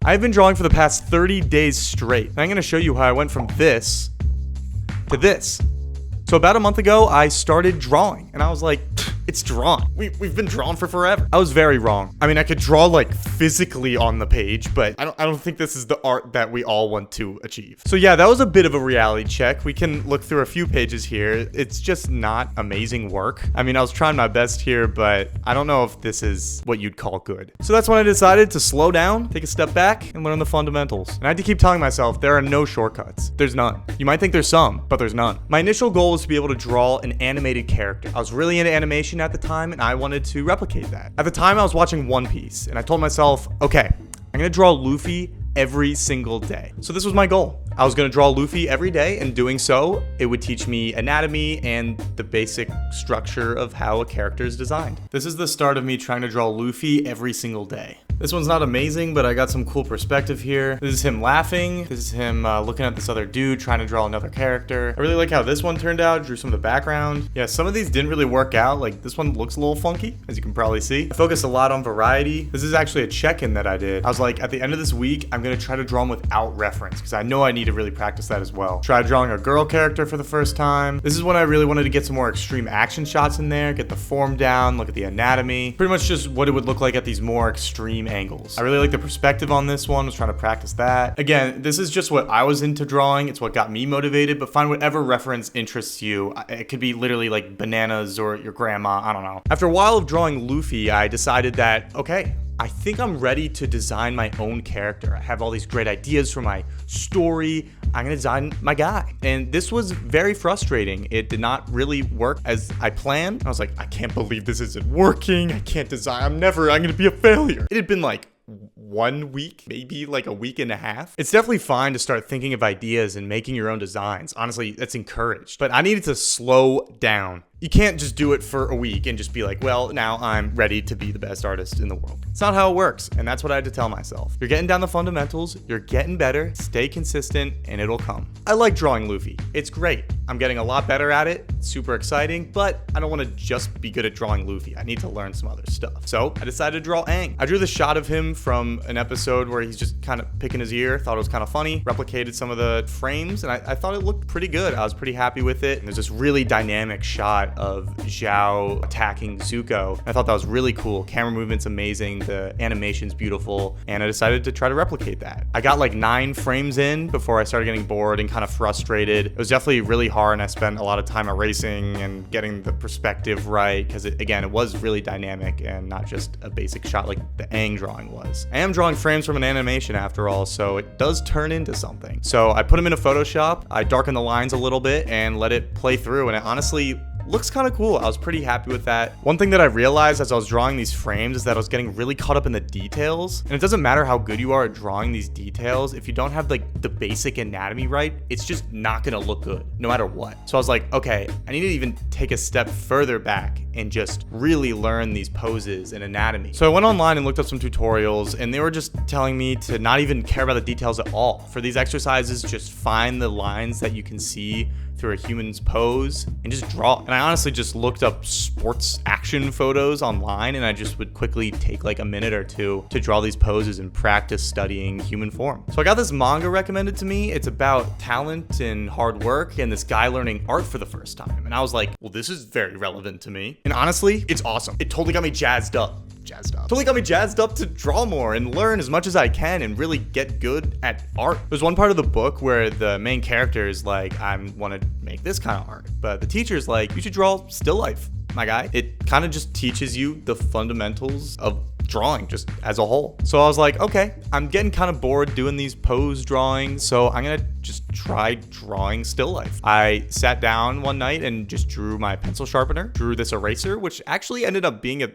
I've been drawing for the past 30 days straight. And I'm gonna show you how I went from this to this. So about a month ago, I started drawing, and I was like, it's drawn. We've been drawn for forever. I was very wrong. I mean, I could draw like physically on the page, but I don't think this is the art that we all want to achieve. So yeah, that was a bit of a reality check. We can look through a few pages here. It's just not amazing work. I mean, I was trying my best here, but I don't know if this is what you'd call good. So that's when I decided to slow down, take a step back, and learn the fundamentals. And I had to keep telling myself there are no shortcuts. There's none. You might think there's some, but there's none. My initial goal was to be able to draw an animated character. I was really into animation at the time, and I wanted to replicate that. At the time, I was watching One Piece, and I told myself, okay, I'm gonna draw Luffy every single day. So this was my goal. I was gonna draw Luffy every day, and doing so, it would teach me anatomy and the basic structure of how a character is designed. This is the start of me trying to draw Luffy every single day. This one's not amazing, but I got some cool perspective here. This is him laughing. This is him looking at this other dude trying to draw another character. I really like how this one turned out. Drew some of the background. Yeah, some of these didn't really work out. Like this one looks a little funky, as you can probably see. I focused a lot on variety. This is actually a check-in that I did. I was like, at the end of this week, I'm gonna try to draw them without reference because I know I need to really practice that as well. Try drawing a girl character for the first time. This is when I really wanted to get some more extreme action shots in there, get the form down, look at the anatomy. Pretty much just what it would look like at these more extreme angles. I really like the perspective on this one. I was trying to practice that. Again, this is just what I was into drawing. It's what got me motivated, but find whatever reference interests you. It could be literally like bananas or your grandma, I don't know. After a while of drawing Luffy, I decided that, okay, I think I'm ready to design my own character. I have all these great ideas for my story. I'm gonna design my guy. And this was very frustrating. It did not really work as I planned. I was like, I can't believe this isn't working. I can't design, I'm gonna be a failure. It had been like 1 week, maybe like a week and a half. It's definitely fine to start thinking of ideas and making your own designs. Honestly, that's encouraged. But I needed to slow down. You can't just do it for a week and just be like, well, now I'm ready to be the best artist in the world. It's not how it works, and that's what I had to tell myself. You're getting down the fundamentals, you're getting better, stay consistent, and it'll come. I like drawing Luffy. It's great. I'm getting a lot better at it. It's super exciting, but I don't want to just be good at drawing Luffy. I need to learn some other stuff. So I decided to draw Aang. I drew the shot of him from an episode where he's just kind of picking his ear. Thought it was kind of funny. Replicated some of the frames, and I thought it looked pretty good. I was pretty happy with it. And there's this really dynamic shot of Zhao attacking Zuko. I thought that was really cool. Camera movement's amazing. The animation's beautiful. And I decided to try to replicate that. I got like 9 frames in before I started getting bored and kind of frustrated. It was definitely really hard, and I spent a lot of time erasing and getting the perspective right because again, it was really dynamic and not just a basic shot like the Aang drawing was. I am drawing frames from an animation after all, so it does turn into something. So I put them into Photoshop. I darkened the lines a little bit and let it play through, and it honestly looks kind of cool. I was pretty happy with that. One thing that I realized as I was drawing these frames is that I was getting really caught up in the details. And it doesn't matter how good you are at drawing these details. If you don't have like the basic anatomy right, it's just not gonna look good no matter what. So I was like, okay, I need to even take a step further back and just really learn these poses and anatomy. So I went online and looked up some tutorials, and they were just telling me to not even care about the details at all. For these exercises, just find the lines that you can see through a human's pose and just draw. And I honestly just looked up sports action photos online, and I just would quickly take like a minute or two to draw these poses and practice studying human form. So I got this manga recommended to me. It's about talent and hard work and this guy learning art for the first time. And I was like, well, this is very relevant to me. And honestly, it's awesome. It totally got me jazzed up. Totally got me jazzed up to draw more and learn as much as I can and really get good at art. There's one part of the book where the main character is like, I want to make this kind of art. But the teacher's like, you should draw still life, my guy. It kind of just teaches you the fundamentals of drawing just as a whole. So I was like, okay, I'm getting kind of bored doing these pose drawings, so I'm gonna just try drawing still life. I sat down one night and just drew my pencil sharpener, drew this eraser, which actually ended up being a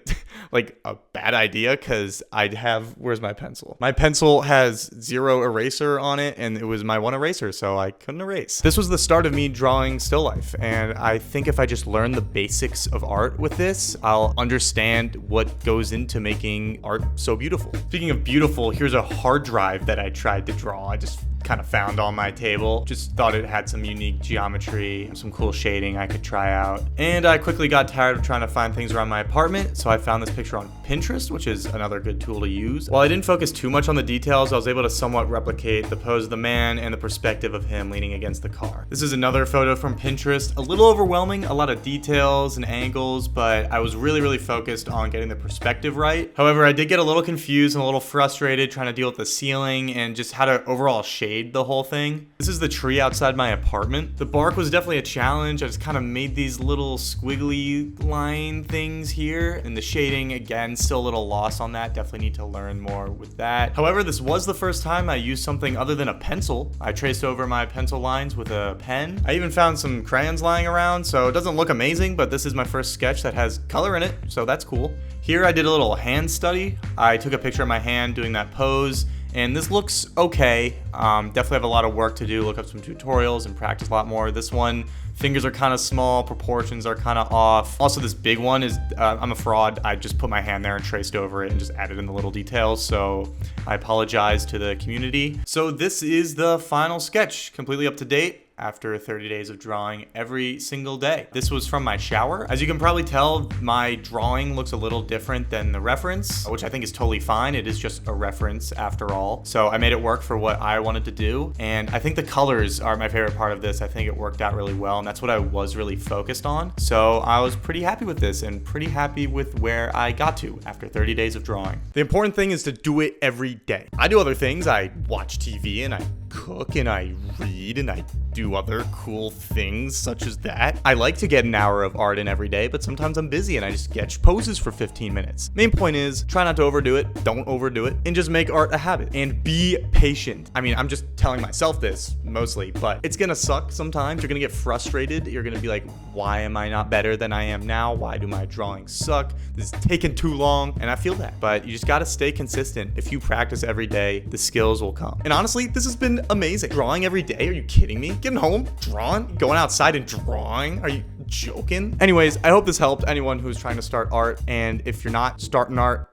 like a bad idea because I'd have, where's my pencil? My pencil has 0 eraser on it, and it was my one eraser, so I couldn't erase. This was the start of me drawing still life, and I think if I just learn the basics of art with this, I'll understand what goes into making art so beautiful. Speaking of beautiful, here's a hard drive that I tried to draw. I just kind of found on my table. Just thought it had some unique geometry, some cool shading I could try out. And I quickly got tired of trying to find things around my apartment, so I found this picture on Pinterest, which is another good tool to use. While I didn't focus too much on the details, I was able to somewhat replicate the pose of the man and the perspective of him leaning against the car. This is another photo from Pinterest. A little overwhelming, a lot of details and angles, but I was really focused on getting the perspective right. However, I did get a little confused and a little frustrated trying to deal with the ceiling and just how to overall shade the whole thing. This is the tree outside my apartment. The bark was definitely a challenge. I just kind of made these little squiggly line things here, and the shading, again, still a little lost on that. Definitely need to learn more with that. However, this was the first time I used something other than a pencil. I traced over my pencil lines with a pen. I even found some crayons lying around, so it doesn't look amazing, but this is my first sketch that has color in it, so that's cool. Here I did a little hand study. I took a picture of my hand doing that pose, and this looks okay. Definitely have a lot of work to do, look up some tutorials and practice a lot more. This one, fingers are kind of small, proportions are kind of off. Also, this big one is, I'm a fraud. I just put my hand there and traced over it and just added in the little details, so I apologize to the community. So this is the final sketch, completely up to date after 30 days of drawing every single day. This was from my shower. As you can probably tell, my drawing looks a little different than the reference, which I think is totally fine. It is just a reference after all. So I made it work for what I wanted to do. And I think the colors are my favorite part of this. I think it worked out really well, and that's what I was really focused on. So I was pretty happy with this and pretty happy with where I got to after 30 days of drawing. The important thing is to do it every day. I do other things. I watch TV and I cook and I read and I do other cool things such as that. I like to get an hour of art in every day, but sometimes I'm busy and I just sketch poses for 15 minutes. Main point is, try not to overdo it, don't overdo it, and just make art a habit. And be patient. I mean, I'm just telling myself this mostly, but it's gonna suck sometimes. You're gonna get frustrated. You're gonna be like, why am I not better than I am now? Why do my drawings suck? This is taking too long, and I feel that. But you just gotta stay consistent. If you practice every day, the skills will come. And honestly, this has been amazing. Drawing every day, are you kidding me? Getting home, drawing, going outside and drawing, are you joking? Anyways, I hope this helped anyone who's trying to start art, and if you're not starting art,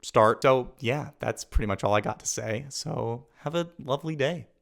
start. So yeah, that's pretty much all I got to say. So have a lovely day.